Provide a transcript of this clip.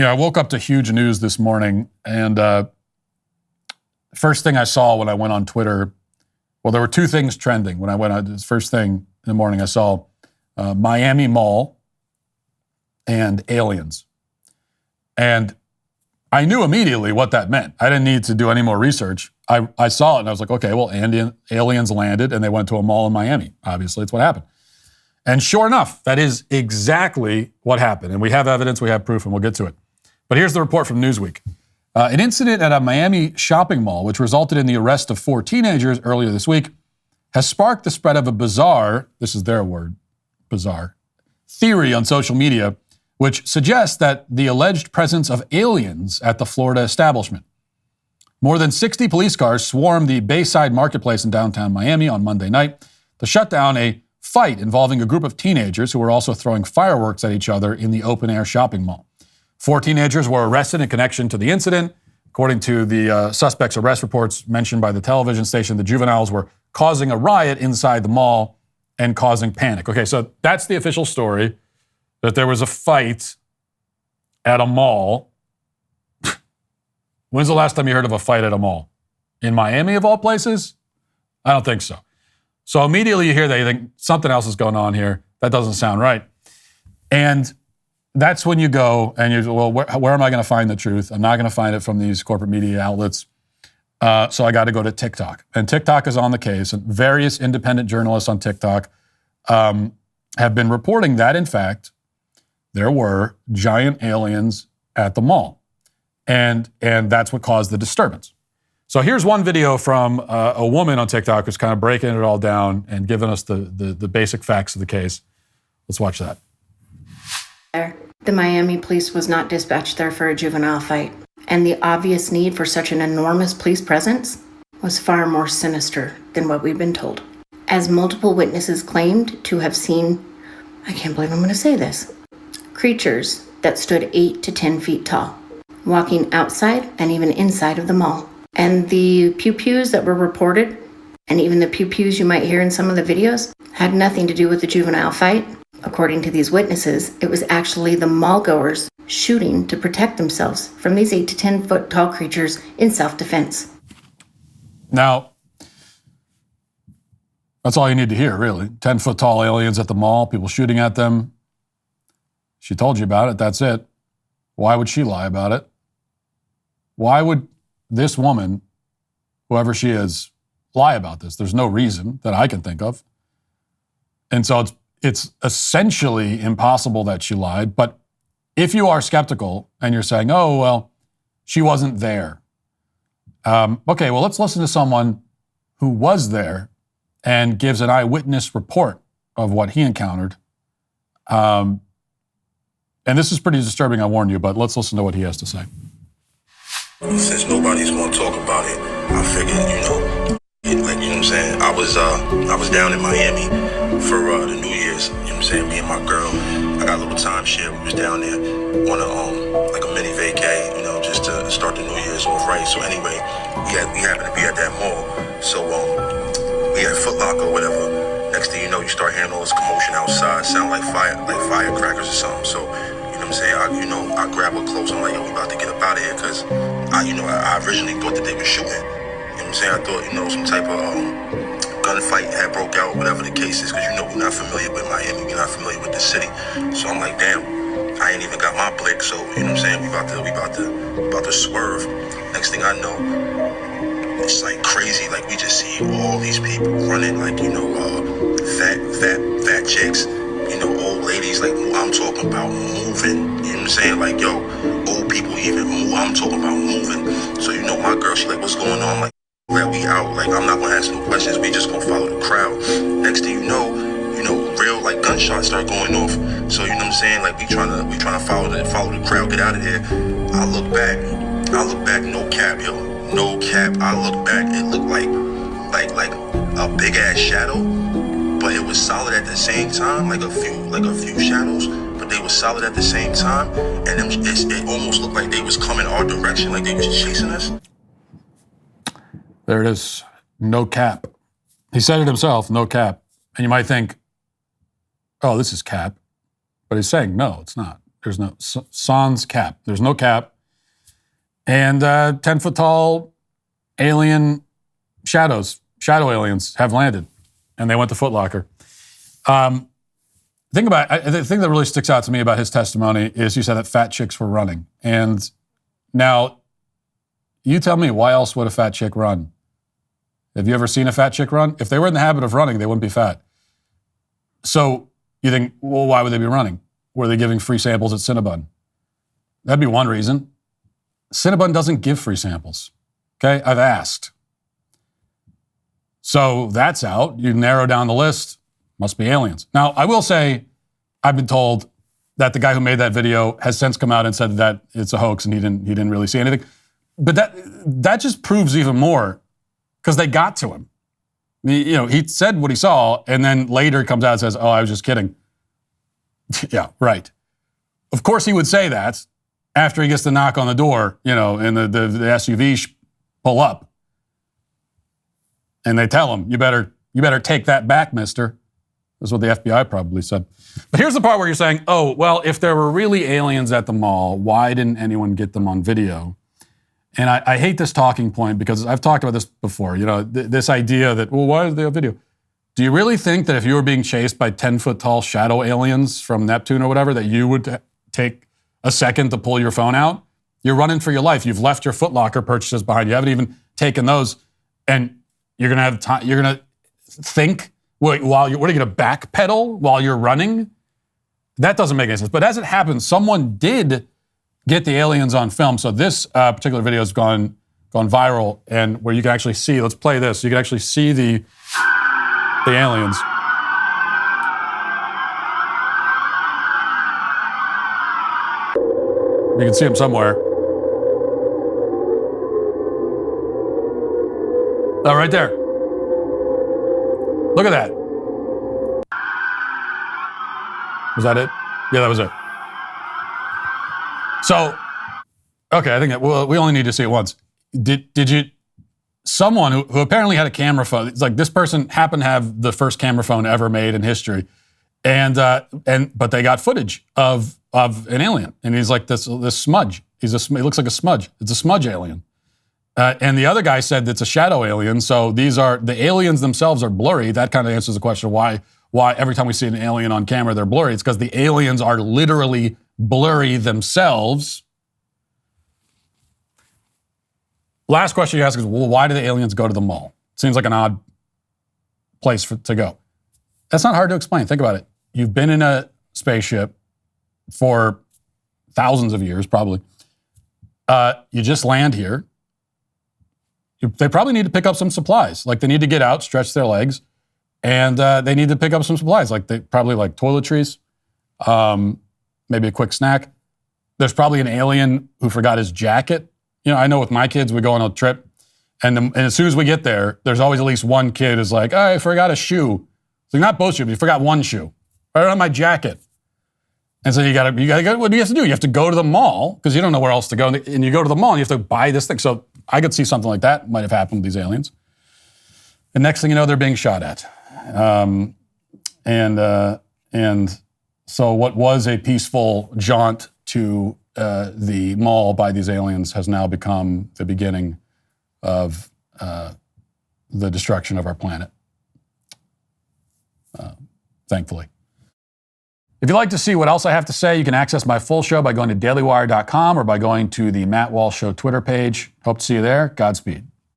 I woke up to huge news this morning, and first thing I saw when I went on Twitter, well, there were two things trending when I went on. This first thing in the morning, I saw Miami Mall and aliens. And I knew immediately what that meant. I didn't need to do any more research. I saw it and I was like, okay, well, aliens landed and they went to a mall in Miami. Obviously, it's what happened. And sure enough, that is exactly what happened. And we have evidence, we have proof, and we'll get to it. But here's the report from Newsweek. An incident at a Miami shopping mall, which resulted in the arrest of 4 teenagers earlier this week, has sparked the spread of a bizarre, this is their word, bizarre, theory on social media, which suggests that the alleged presence of aliens at the Florida establishment. More than 60 police cars swarmed the Bayside Marketplace in downtown Miami on Monday night to shut down a fight involving a group of teenagers who were also throwing fireworks at each other in the open-air shopping mall. 4 teenagers were arrested in connection to the incident. According to the suspects' arrest reports mentioned by the television station, the juveniles were causing a riot inside the mall and causing panic. Okay, so that's the official story, that there was a fight at a mall. When's the last time you heard of a fight at a mall? In Miami, of all places? I don't think so. So immediately you hear that, you think something else is going on here. That doesn't sound right. And that's when you go and you're, well, where am I going to find the truth? I'm not going to find it from these corporate media outlets. So I got to go to TikTok. And TikTok is on the case. And various independent journalists on TikTok have been reporting that, in fact, there were giant aliens at the mall. And that's what caused the disturbance. So here's one video from a woman on TikTok who's kind of breaking it all down and giving us the basic facts of the case. Let's watch that. The Miami police was not dispatched there for a juvenile fight, and the obvious need for such an enormous police presence was far more sinister than what we've been told. As multiple witnesses claimed to have seen, I can't believe I'm going to say this, creatures that stood 8 to 10 feet tall, walking outside and even inside of the mall. And the pew-pews that were reported, and even the pew-pews you might hear in some of the videos, had nothing to do with the juvenile fight. According to these witnesses, it was actually the mall-goers shooting to protect themselves from these 8 to 10 foot tall creatures in self-defense. Now, that's all you need to hear, really. 10-foot tall aliens at the mall, people shooting at them. She told you about it, that's it. Why would she lie about it? Why would this woman, whoever she is, lie about this? There's no reason that I can think of. And so it's essentially impossible that she lied. But if you are skeptical and you're saying, oh, well, she wasn't there. Okay, well, let's listen to someone who was there and gives an eyewitness report of what he encountered. And this is pretty disturbing, I warn you, but let's listen to what he has to say. Since nobody's going to talk about it, I figured, you know what I'm saying? I was down in Miami for the New Year's, you know what I'm saying? Me and my girl, I got a little timeshare. We was down there on a mini vacay, just to start the New Year's off right. So anyway, we happened to be at that mall. So we had Foot Locker or whatever. Next thing you know, you start hearing all this commotion outside, sound like firecrackers or something. So, you know what I'm saying? I grab her clothes. I'm like, yo, we about to get up out of here, because I originally thought that they were shooting. You know what I'm saying? I thought, some type of gunfight had broke out, whatever the case is, because we're not familiar with Miami, we're not familiar with the city. So I'm like, damn, I ain't even got my blick. So, you know what I'm saying? We about to swerve. Next thing I know, it's like crazy. Like, we just see all these people running, like, fat chicks, old ladies, like, I'm talking about moving. You know what I'm saying? Like, yo, old people even move. I'm talking about moving. So, my girl, she like, what's going on? Like, that we out. Like, I'm not gonna ask no questions. We just gonna follow the crowd. Next thing you know, real like gunshots start going off. So, you know what I'm saying? Like, we trying to follow the crowd, get out of here. I look back, no cap, yo. No cap. I look back, it looked like a big ass shadow, but it was solid at the same time, like a few shadows, but they were solid at the same time, and it almost looked like they was coming our direction, like they was chasing us. There it is. No cap. He said it himself, no cap. And you might think, oh, this is cap. But he's saying, no, it's not. There's no sans cap. There's no cap. And 10-foot tall alien shadow aliens have landed, and they went to Foot Locker. The thing that really sticks out to me about his testimony is he said that fat chicks were running. And now, you tell me, why else would a fat chick run? Have you ever seen a fat chick run? If they were in the habit of running, they wouldn't be fat. So you think, well, why would they be running? Were they giving free samples at Cinnabon? That'd be one reason. Cinnabon doesn't give free samples. Okay, I've asked. So that's out. You narrow down the list. Must be aliens. Now, I will say, I've been told that the guy who made that video has since come out and said that it's a hoax and he didn't really see anything. But that just proves even more, because they got to him. He said what he saw, and then later comes out and says, "Oh, I was just kidding." Yeah, right. Of course he would say that after he gets the knock on the door, and the SUV pull up. And they tell him, you better take that back, mister. That's what the FBI probably said. But here's the part where you're saying, oh, well, if there were really aliens at the mall, why didn't anyone get them on video? And I hate this talking point, because I've talked about this before, this idea that, well, why is there a video? Do you really think that if you were being chased by 10-foot tall shadow aliens from Neptune or whatever, that you would take a second to pull your phone out? You're running for your life. You've left your Foot Locker purchases behind. You haven't even taken those. And you're going to have time. You're going to think what are you going to backpedal while you're running? That doesn't make any sense. But as it happens, someone did get the aliens on film. So this particular video has gone viral, and where you can actually see, let's play this. You can actually see the aliens. You can see them somewhere. Oh, right there. Look at that. Was that it? Yeah, that was it. So, okay, I think that, we only need to see it once. Did you, someone who apparently had a camera phone, it's like this person happened to have the first camera phone ever made in history, but they got footage of an alien, and he's like this smudge. He looks like a smudge. It's a smudge alien. And the other guy said it's a shadow alien. So the aliens themselves are blurry. That kind of answers the question why every time we see an alien on camera, they're blurry. It's because the aliens are literally blurry themselves. Last question you ask is, well, why do the aliens go to the mall? Seems like an odd place to go. That's not hard to explain. Think about it. You've been in a spaceship for thousands of years, probably. You just land here. They probably need to pick up some supplies. Like, they need to get out, stretch their legs, and they need to pick up some supplies. Like, they probably like toiletries, maybe a quick snack. There's probably an alien who forgot his jacket. I know with my kids, we go on a trip, and as soon as we get there, there's always at least one kid who's like, oh, I forgot a shoe. So not both shoes, but you forgot one shoe. I don't have my jacket. And so you gotta go, what do you have to do? You have to go to the mall, because you don't know where else to go. And you go to the mall and you have to buy this thing. So I could see something like that might have happened with these aliens. And next thing you know, they're being shot at. And so what was a peaceful jaunt to the mall by these aliens has now become the beginning of the destruction of our planet. Thankfully. If you'd like to see what else I have to say, you can access my full show by going to dailywire.com or by going to the Matt Walsh Show Twitter page. Hope to see you there. Godspeed.